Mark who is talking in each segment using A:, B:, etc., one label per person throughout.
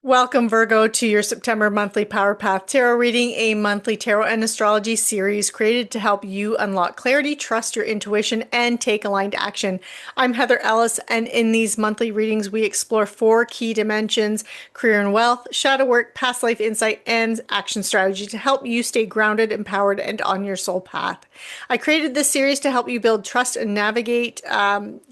A: Welcome, Virgo, to your September monthly Power Path Tarot reading, a monthly tarot and astrology series created to help you unlock clarity, trust your intuition, and take aligned action. I'm Heather Ellis, and in these monthly readings, we explore four key dimensions: career and wealth, shadow work, past life insight, and action strategy to help you stay grounded, empowered, and on your soul path. I created this series to help you build trust and navigate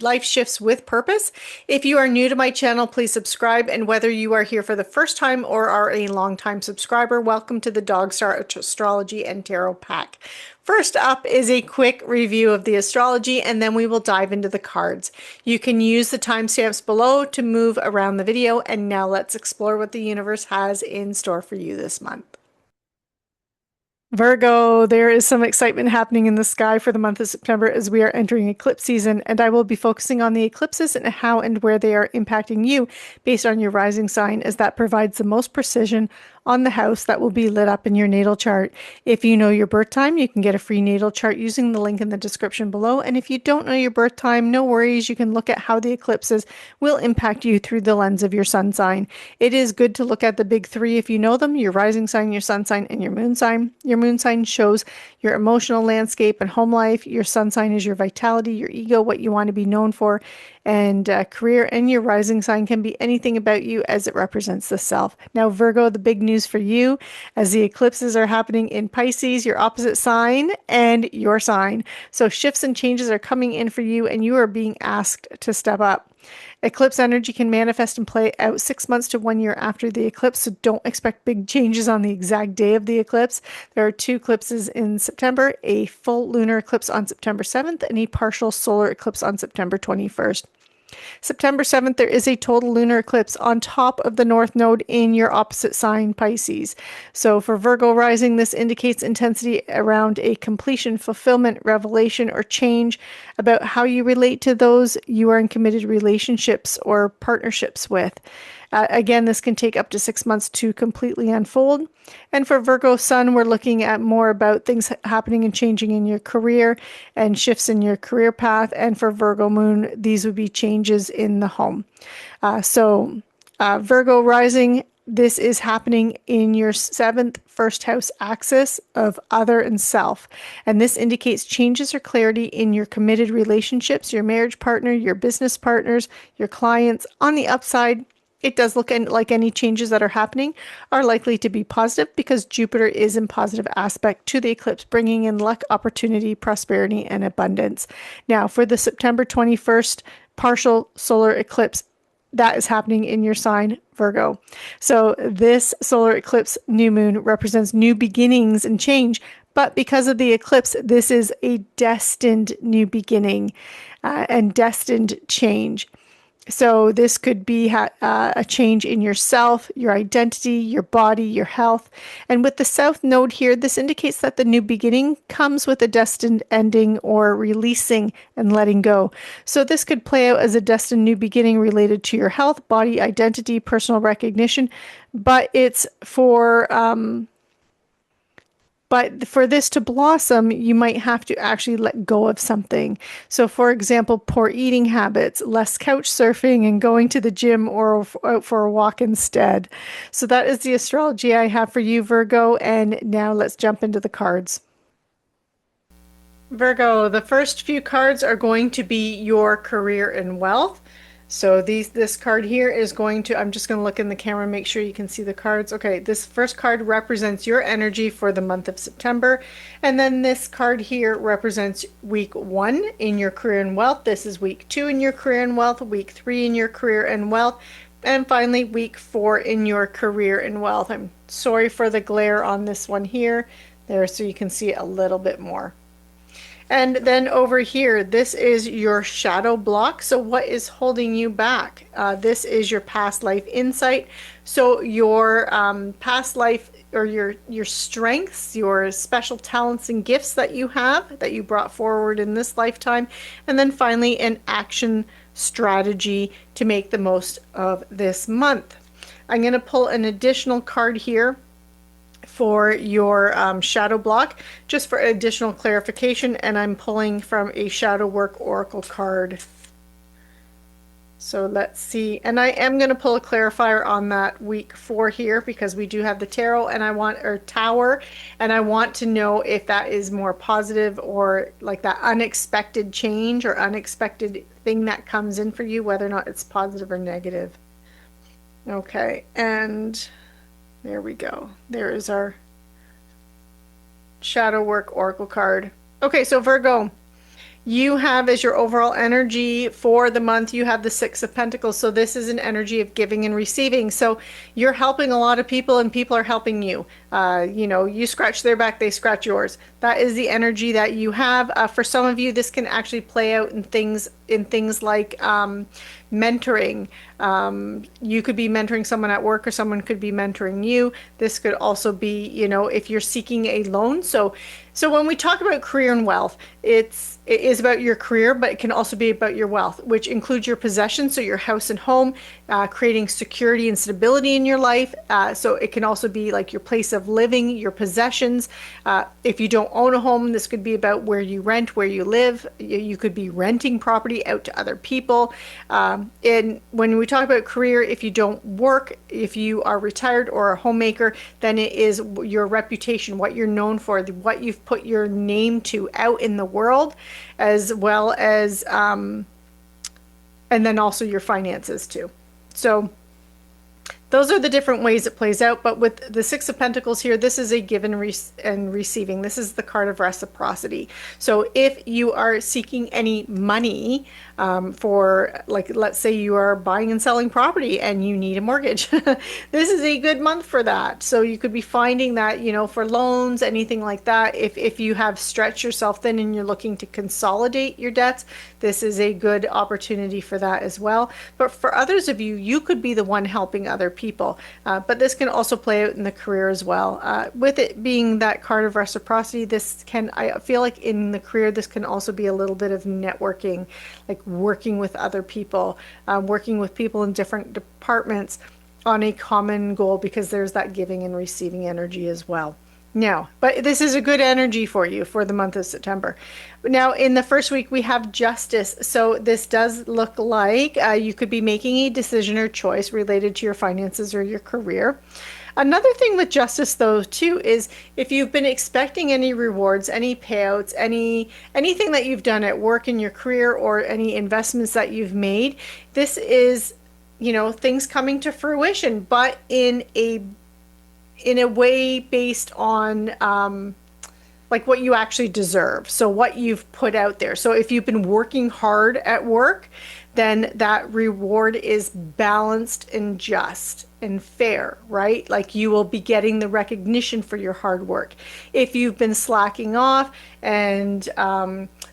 A: life shifts with purpose. If you are new to my channel, please subscribe. And whether you are here for the first time or are a long-time subscriber, welcome to the Dog Star Astrology and Tarot Pack. First up is a quick review of the astrology, and then we will dive into the cards. You can use the timestamps below to move around the video, and now let's explore what the universe has in store for you this month. Virgo, there is some excitement happening in the sky for the month of September as we are entering eclipse season, and I will be focusing on the eclipses and how and where they are impacting you based on your rising sign, as that provides the most precision on the house that will be lit up in your natal chart. If you know your birth time, you can get a free natal chart using the link in the description below. And if you don't know your birth time, no worries. You can look at how the eclipses will impact you through the lens of your sun sign. It is good to look at the big three if you know them: your rising sign, your sun sign, and your moon sign. Your moon sign shows your emotional landscape and home life. Your sun sign is your vitality, your ego, what you want to be known for, and career. And your rising sign can be anything about you as it represents the self. Now, Virgo, the big news for you as the eclipses are happening in Pisces, your opposite sign, and your sign. So shifts and changes are coming in for you, and you are being asked to step up. Eclipse energy can manifest and play out 6 months to 1 year after the eclipse, so don't expect big changes on the exact day of the eclipse. There are two eclipses in September: a full lunar eclipse on September 7th and a partial solar eclipse on September 21st. September 7th, there is a total lunar eclipse on top of the North Node in your opposite sign, Pisces. So for Virgo rising, this indicates intensity around a completion, fulfillment, revelation, or change about how you relate to those you are in committed relationships or partnerships with. Again, this can take up to 6 months to completely unfold. And for Virgo Sun, we're looking at more about things happening and changing in your career and shifts in your career path. And for Virgo Moon, these would be changes in the home. Virgo rising, this is happening in your seventh first house axis of other and self. And this indicates changes or clarity in your committed relationships, your marriage partner, your business partners, your clients. On the upside, it does look like any changes that are happening are likely to be positive because Jupiter is in positive aspect to the eclipse, bringing in luck, opportunity, prosperity, and abundance. Now, for the September 21st partial solar eclipse, that is happening in your sign, Virgo. So this solar eclipse new moon represents new beginnings and change. But because of the eclipse, this is a destined new beginning and destined change. So this could be a change in yourself, your identity, your body, your health. And with the South Node here, this indicates that the new beginning comes with a destined ending or releasing and letting go. So this could play out as a destined new beginning related to your health, body, identity, personal recognition. But it's But for this to blossom, you might have to actually let go of something. So, for example, poor eating habits, less couch surfing, and going to the gym or out for a walk instead. So, that is the astrology I have for you, Virgo. And now let's jump into the cards. Virgo, the first few cards are going to be your career and wealth. So this card here is going to, I'm just going to look in the camera, make sure you can see the cards. Okay, this first card represents your energy for the month of September. And then this card here represents week 1 in your career and wealth. This is week 2 in your career and wealth, week 3 in your career and wealth, and finally week 4 in your career and wealth. I'm sorry for the glare on this one here, there, so you can see it a little bit more. And then over here, this is your shadow block. So what is holding you back? This is your past life insight. So your past life, or your strengths, your special talents and gifts that you have that you brought forward in this lifetime. And then finally, an action strategy to make the most of this month. I'm going to pull an additional card here for your shadow block, just for additional clarification, and I'm pulling from a shadow work oracle card. So let's see. And I am going to pull a clarifier on that week 4 here because we do have the tarot and I want, or tower, and I want to know if that is more positive or like that unexpected change or unexpected thing that comes in for you, whether or not it's positive or negative. Okay, and there we go. There is our shadow work oracle card. Okay, so Virgo. You have as your overall energy for the month, you have the Six of Pentacles. So this is an energy of giving and receiving. So you're helping a lot of people and people are helping you. You scratch their back, they scratch yours. That is the energy that you have. For some of you, this can actually play out in things like mentoring. You could be mentoring someone at work or someone could be mentoring you. This could also be, if you're seeking a loan. So when we talk about career and wealth, it is about your career, but it can also be about your wealth, which includes your possessions, so your house and home, creating security and stability in your life. So it can also be like your place of living, your possessions. If you don't own a home, this could be about where you rent, where you live. You could be renting property out to other people. And when we talk about career, if you don't work, if you are retired or a homemaker, then it is your reputation, what you're known for, what you've put your name to out in the world, as well as, and then also your finances too. So those are the different ways it plays out. But with the Six of Pentacles here, this is a give and receiving. This is the card of reciprocity. So if you are seeking any money for, like, let's say you are buying and selling property and you need a mortgage, this is a good month for that. So you could be finding that, for loans, anything like that. If you have stretched yourself thin and you're looking to consolidate your debts, this is a good opportunity for that as well. But for others of you, you could be the one helping other people. But this can also play out in the career as well. With it being that card of reciprocity, I feel like in the career, this can also be a little bit of networking, like working with other people, working with people in different departments on a common goal, because there's that giving and receiving energy as well. Now, but this is a good energy for you for the month of September. Now, in the first week, we have justice. So this does look like you could be making a decision or choice related to your finances or your career. Another thing with justice, though, too, is if you've been expecting any rewards, any payouts, anything that you've done at work in your career or any investments that you've made, this is, things coming to fruition, but in a way based on like what you actually deserve. So what you've put out there. So if you've been working hard at work, then that reward is balanced and just and fair, right? Like you will be getting the recognition for your hard work. If you've been slacking off, and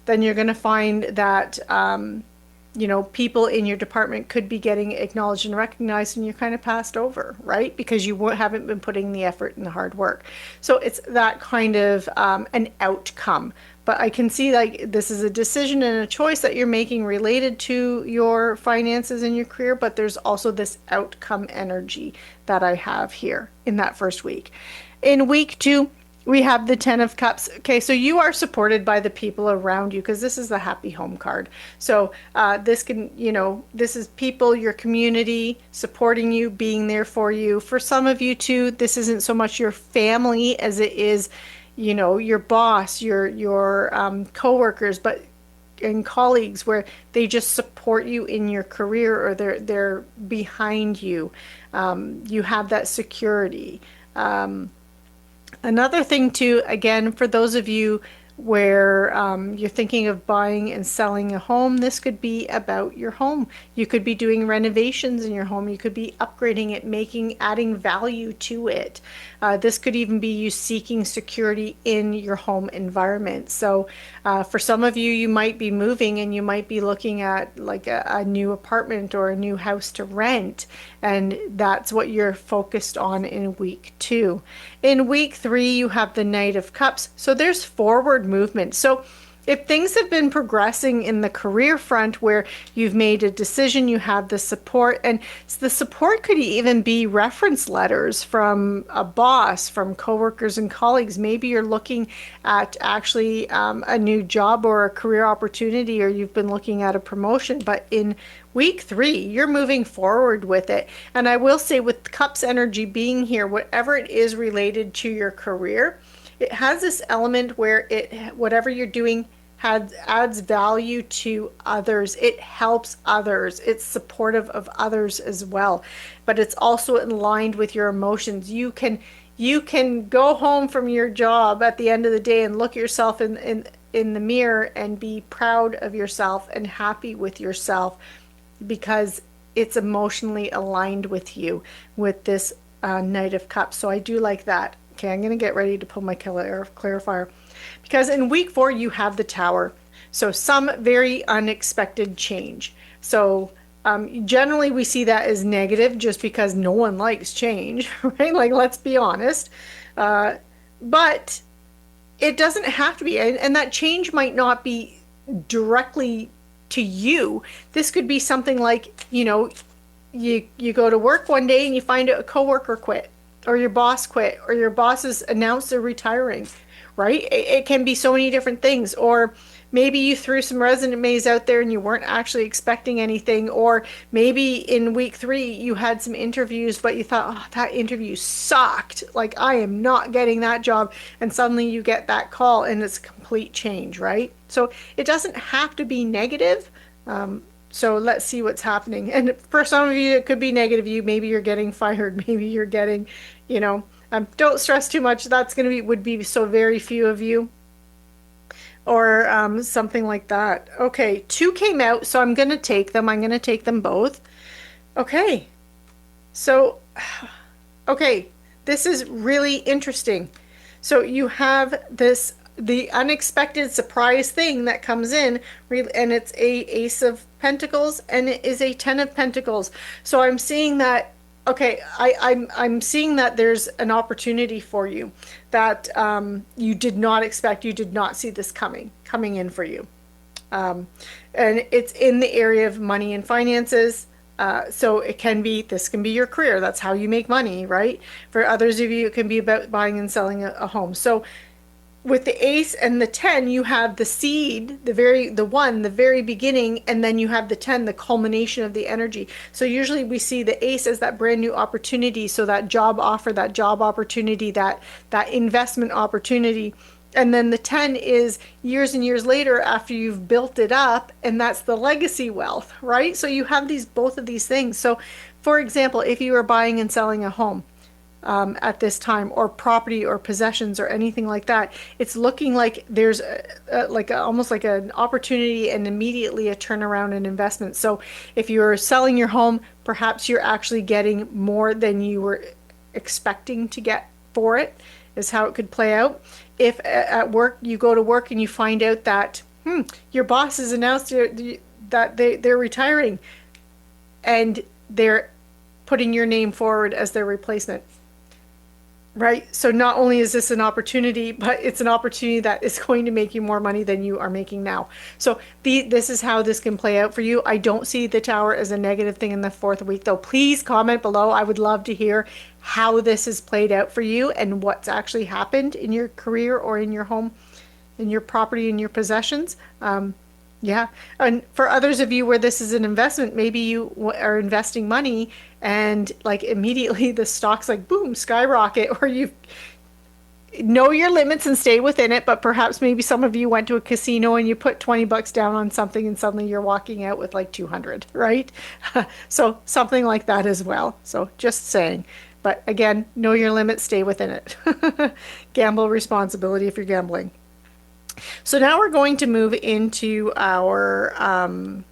A: then you're going to find that people in your department could be getting acknowledged and recognized, and you're kind of passed over, right? Because you haven't been putting the effort and the hard work. So it's that kind of an outcome. But I can see like this is a decision and a choice that you're making related to your finances and your career, but there's also this outcome energy that I have here in that first week. In week 2, we have the Ten of Cups. Okay, so you are supported by the people around you, because this is the happy home card. So this can, this is people, your community supporting you, being there for you. For some of you too, this isn't so much your family as it is, your boss, your coworkers, but and colleagues, where they just support you in your career, or they're behind you. You have that security. Another thing too, again, for those of you where you're thinking of buying and selling a home, this could be about your home. You could be doing renovations in your home. You could be upgrading it, adding value to it. This could even be you seeking security in your home environment. So for some of you, you might be moving and you might be looking at like a new apartment or a new house to rent. And that's what you're focused on in week 2. In week 3, you have the Knight of Cups. So there's forward movement. So If things have been progressing in the career front where you've made a decision, you have the support, and the support could even be reference letters from a boss, from coworkers and colleagues. Maybe you're looking at actually a new job or a career opportunity, or you've been looking at a promotion, but in week 3, you're moving forward with it. And I will say, with Cups energy being here, whatever it is related to your career, it has this element where whatever you're doing adds value to others. It helps others. It's supportive of others as well. But it's also aligned with your emotions. You can go home from your job at the end of the day and look at yourself in the mirror and be proud of yourself and happy with yourself because it's emotionally aligned with you with this Knight of Cups. So I do like that. Okay, I'm going to get ready to pull my clarifier. Because in week 4, you have the Tower. So some very unexpected change. So generally we see that as negative just because no one likes change, right? Like, let's be honest. But it doesn't have to be. And that change might not be directly to you. This could be something like, you go to work one day and you find out a coworker quit, or your boss quit, or your boss has announced they're retiring, right? It can be so many different things. Or maybe you threw some resumes out there and you weren't actually expecting anything. Or maybe in week 3 you had some interviews, but you thought, oh, that interview sucked. Like, I am not getting that job. And suddenly you get that call and it's a complete change, right? So it doesn't have to be negative. So let's see what's happening. And for some of you, it could be negative. Maybe you're getting fired. Maybe you're getting, don't stress too much. That's going to would be so very few of you, or something like that. Okay, 2 came out, so I'm going to take them. I'm going to take them both. Okay, so, okay, this is really interesting. So you have the unexpected surprise thing that comes in, and it's a Ace of Pentacles, and it is a 10 of Pentacles. So I'm seeing that, okay, I'm seeing that there's an opportunity for you that you did not expect. You did not see this coming in for you. And it's in the area of money and finances. So this can be your career. That's how you make money, right? For others of you, it can be about buying and selling a home. So with the Ace and the 10, you have the seed, the very beginning, and then you have the 10, the culmination of the energy. So usually we see the Ace as that brand new opportunity. So that job offer, that job opportunity, that investment opportunity. And then the 10 is years and years later after you've built it up, and that's the legacy wealth, right? So you have both of these things. So for example, if you are buying and selling a home, at this time, or property or possessions or anything like that, it's looking like there's almost like an opportunity and immediately a turnaround in investment. So if you're selling your home, perhaps you're actually getting more than you were expecting to get for it, is how it could play out. If at work, you go to work and you find out that your boss has announced that they're retiring, and they're putting your name forward as their replacement. Right? So not only is this an opportunity, but it's an opportunity that is going to make you more money than you are making now. So this is how this can play out for you. I don't see the Tower as a negative thing in the 4th week, though. Please comment below. I would love to hear how this has played out for you and what's actually happened in your career or in your home, in your property, in your possessions. Yeah. And for others of you where this is an investment, maybe you are investing money and like immediately the stock's like, boom, skyrocket, or you know your limits and stay within it. But perhaps maybe some of you went to a casino and you put 20 bucks down on something and suddenly you're walking out with like 200, right? So something like that as well. So just saying. But again, know your limits, stay within it. Gamble responsibility if you're gambling. So now we're going to move into our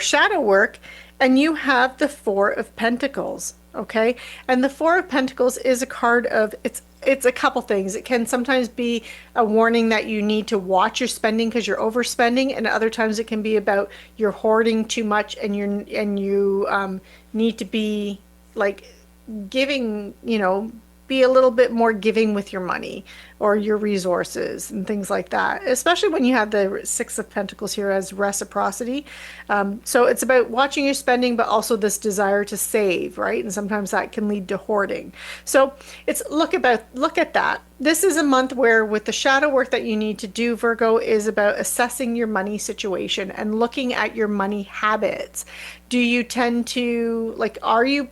A: shadow work, and you have the 4 of Pentacles, okay? And the 4 of Pentacles is a card of, it's a couple things. It can sometimes be a warning that you need to watch your spending because you're overspending, and other times it can be about you're hoarding too much and you need to be like giving, be a little bit more giving with your money or your resources and things like that, especially when you have the Six of Pentacles here as reciprocity. So it's about watching your spending, but also this desire to save, right? And sometimes that can lead to hoarding. So it's look at that. This is a month where with the shadow work that you need to do, Virgo, is about assessing your money situation and looking at your money habits. Do you tend to like, are you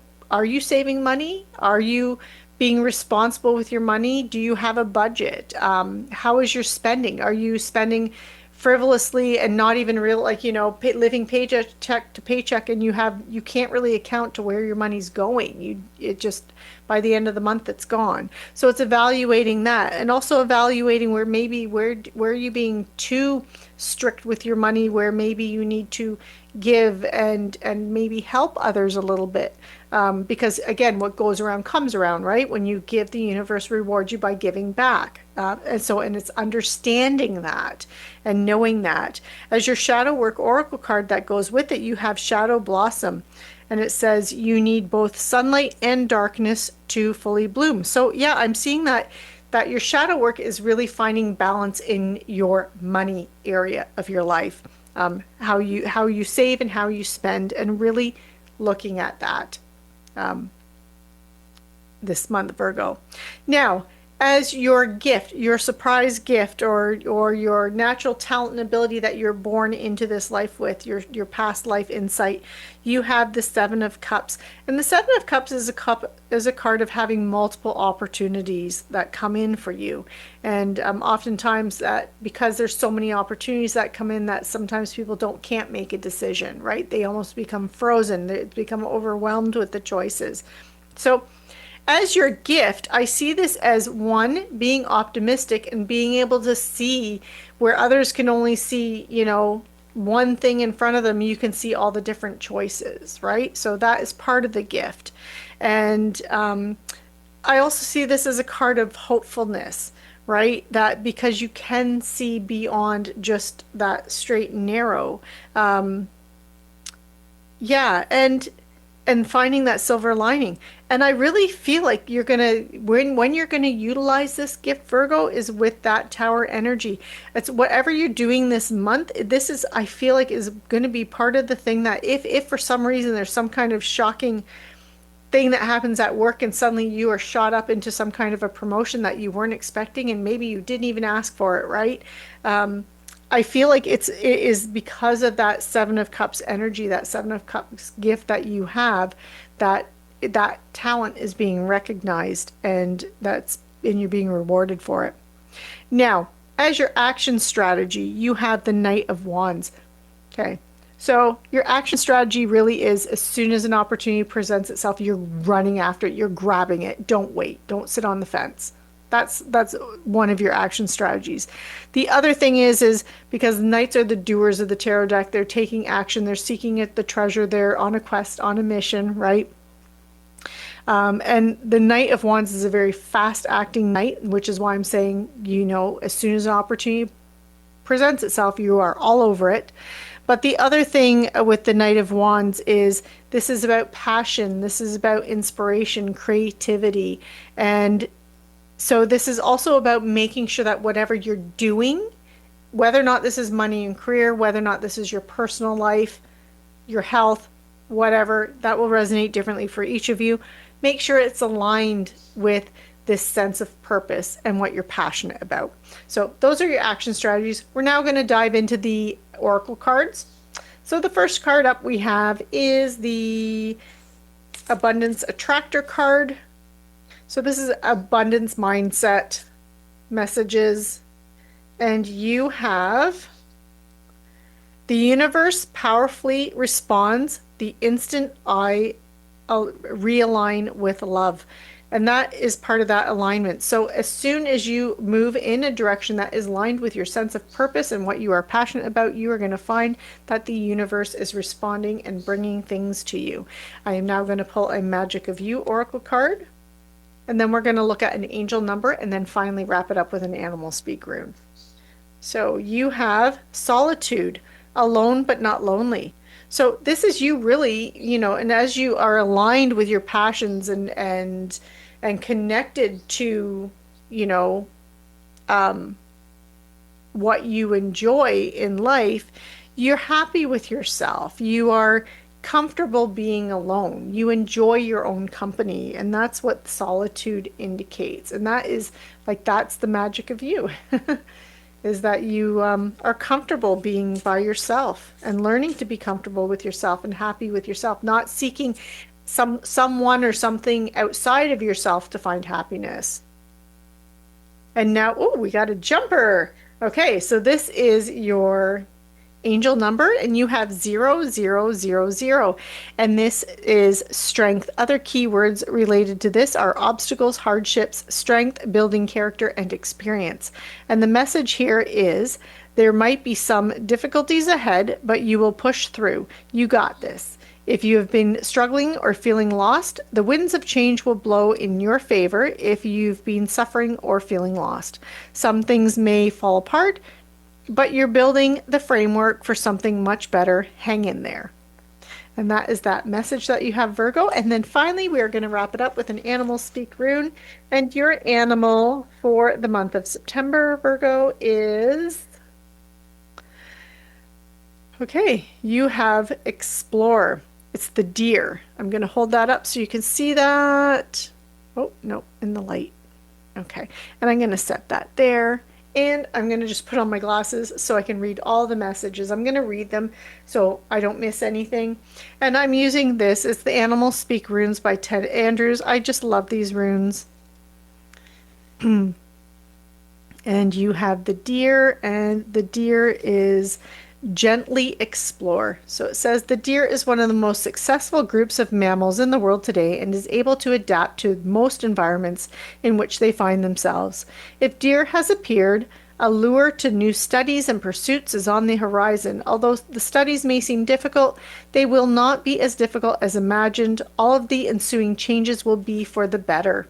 A: saving money? Are you being responsible with your money? Do you have a budget? How is your spending? Are you spending frivolously and not even real, like, living paycheck to paycheck, and you can't really account to where your money's going. It just, by the end of the month, it's gone. So it's evaluating that, and also evaluating where are you being too strict with your money, where maybe you need to give and maybe help others a little bit. Because again, what goes around comes around, right? When you give, the universe rewards you by giving back. And it's understanding that and knowing that. As your shadow work oracle card that goes with it, you have Shadow Blossom. And it says you need both sunlight and darkness to fully bloom. So yeah, I'm seeing that your shadow work is really finding balance in your money area of your life. How you save and how you spend, and really looking at that this month, Virgo. Now, as your gift, your surprise gift, or your natural talent and ability that you're born into this life with, your past life insight, you have the Seven of Cups. And the Seven of Cups is a card of having multiple opportunities that come in for you. And oftentimes that, because there's so many opportunities that come in, that sometimes people can't make a decision, right? They almost become frozen. They become overwhelmed with the choices. So as your gift, I see this as one, being optimistic and being able to see where others can only see, one thing in front of them. You can see all the different choices, right? So that is part of the gift. And I also see this as a card of hopefulness, right? That because you can see beyond just that straight and narrow. Yeah, and finding that silver lining. And I really feel like when you're gonna utilize this gift, Virgo, is with that Tower energy. It's whatever you're doing this month, this is, I feel like, is gonna be part of the thing that if for some reason there's some kind of shocking thing that happens at work and suddenly you are shot up into some kind of a promotion that you weren't expecting, and maybe you didn't even ask for it, right? I feel like it is because of that Seven of Cups energy, that Seven of Cups gift that you have, that talent is being recognized, and you're being rewarded for it. Now, as your action strategy, you have the Knight of Wands. Okay. So your action strategy really is, as soon as an opportunity presents itself, you're running after it, you're grabbing it. Don't wait. Don't sit on the fence. That's one of your action strategies. The other thing is because knights are the doers of the tarot deck, they're taking action, they're seeking the treasure, they're on a quest, on a mission, right? And the Knight of Wands is a very fast-acting knight, which is why I'm saying, as soon as an opportunity presents itself, you are all over it. But the other thing with the Knight of Wands is this is about passion, this is about inspiration, creativity, and so this is also about making sure that whatever you're doing, whether or not this is money and career, whether or not this is your personal life, your health, whatever, that will resonate differently for each of you. Make sure it's aligned with this sense of purpose and what you're passionate about. So those are your action strategies. We're now going to dive into the oracle cards. So the first card up we have is the Abundance Attractor card. So this is abundance mindset messages, and you have the universe powerfully responds the instant I realign with love. And that is part of that alignment. So as soon as you move in a direction that is aligned with your sense of purpose and what you are passionate about, you are going to find that the universe is responding and bringing things to you. I am now going to pull a Magic of You oracle card. And then we're going to look at an angel number, and then finally wrap it up with an animal speak rune. So you have solitude, alone but not lonely. So this is you really, and as you are aligned with your passions and and connected to, you know, um, what you enjoy in life, you're happy with yourself. You are comfortable being alone. You enjoy your own company. And that's what solitude indicates. And that is like, that's the magic of you, is that you are comfortable being by yourself and learning to be comfortable with yourself and happy with yourself, not seeking someone or something outside of yourself to find happiness. And now, oh, we got a jumper. Okay, so this is your angel number, and you have 0000. And this is strength. Other keywords related to this are obstacles, hardships, strength, building character, and experience. And the message here is there might be some difficulties ahead, but you will push through. You got this. If you have been struggling or feeling lost, the winds of change will blow in your favor if you've been suffering or feeling lost. Some things may fall apart, but you're building the framework for something much better. Hang in there. And that is that message that you have, Virgo. And then finally, we are going to wrap it up with an animal speak rune. And your animal for the month of September, Virgo, is, okay, you have explore. It's the deer. I'm going to hold that up so you can see that. Oh, no, in the light. Okay, and I'm going to set that there. And I'm going to just put on my glasses so I can read all the messages. I'm going to read them so I don't miss anything. And I'm using this. It's the Animal Speak Runes by Ted Andrews. I just love these runes. And you have the deer, and the deer is gently explore. So it says the deer is one of the most successful groups of mammals in the world today and is able to adapt to most environments in which they find themselves. If deer has appeared, a lure to new studies and pursuits is on the horizon. Although the studies may seem difficult, they will not be as difficult as imagined. All of the ensuing changes will be for the better.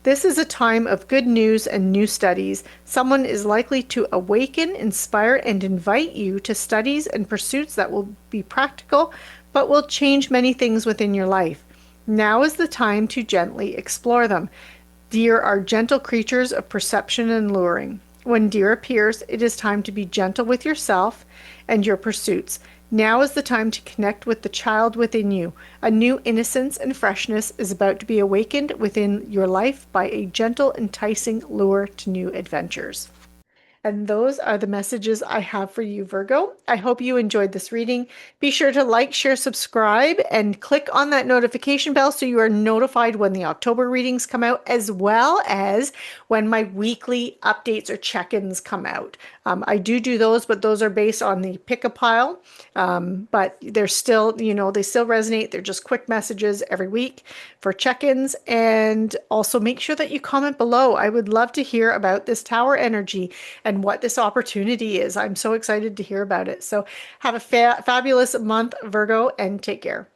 A: This is a time of good news and new studies. Someone is likely to awaken, inspire, and invite you to studies and pursuits that will be practical, but will change many things within your life. Now is the time to gently explore them. Deer are gentle creatures of perception and luring. When deer appears, it is time to be gentle with yourself and your pursuits. Now is the time to connect with the child within you. A new innocence and freshness is about to be awakened within your life by a gentle, enticing lure to new adventures. And those are the messages I have for you, Virgo. I hope you enjoyed this reading. Be sure to like, share, subscribe, and click on that notification bell so you are notified when the October readings come out, as well as when my weekly updates or check-ins come out. I do those, but those are based on the pick a pile. But they're still, they still resonate. They're just quick messages every week for check-ins. And also make sure that you comment below. I would love to hear about this tower energy and what this opportunity is. I'm so excited to hear about it. So have a fabulous month, Virgo, and take care.